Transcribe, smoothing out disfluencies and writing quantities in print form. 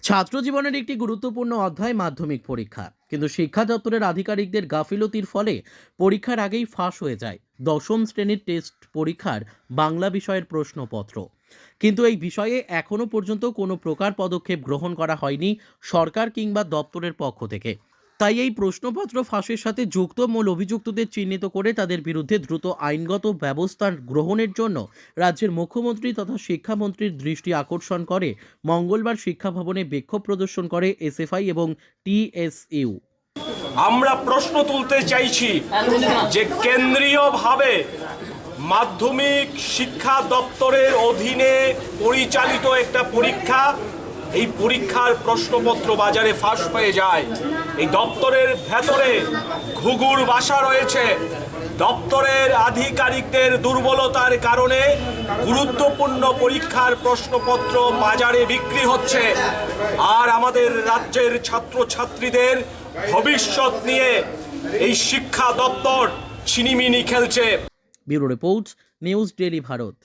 ছাত্র জীবনের একটি গুরুত্বপূর্ণ অধ্যায় মাধ্যমিক পরীক্ষা, কিন্তু শিক্ষা দপ্তরের আধিকারিকদের গাফিলতির ফলে পরীক্ষার আগেই ফাঁস হয়ে যায় দশম শ্রেণীর টেস্ট পরীক্ষার বাংলা বিষয়ের প্রশ্নপত্র। কিন্তু এই বিষয়ে এখনো পর্যন্ত কোনো প্রকার পদক্ষেপ গ্রহণ করা হয়নি সরকার কিংবা দপ্তরের পক্ষ থেকে। তাই এই প্রশ্নপত্র ফাঁসের সাথে যুক্ত মূল অভিযুক্তদের চিহ্নিত করে তাদের বিরুদ্ধে দ্রুত আইনগত ব্যবস্থা গ্রহণের জন্য রাজ্যের মুখ্যমন্ত্রী তথা শিক্ষামন্ত্রীর দৃষ্টি আকর্ষণ করে মঙ্গলবার শিক্ষা ভবনে বিক্ষোভ প্রদর্শন করে এসএফআই এবং টিএসইউ। আমরা প্রশ্ন তুলতে চাইছি যে কেন্দ্রীয়ভাবে মাধ্যমিক শিক্ষা দপ্তরের অধীনে পরিচালিত একটা পরীক্ষা, এই পরীক্ষার প্রশ্নপত্র বাজারে ফাঁস হয়ে যায়। এই দপ্তরের ভেতরে ঘুঘুর বাসা রয়েছে। দপ্তরের আধিকারিকদের দুর্বলতার কারণে গুরুত্বপূর্ণ পরীক্ষার প্রশ্নপত্র বাজারে বিক্রি হচ্ছে, আর আমাদের রাজ্যের ছাত্রছাত্রীদের ভবিষ্যৎ নিয়ে এই শিক্ষা দপ্তর ছিনিমিনি খেলছে। Bureau report, news daily Bharat.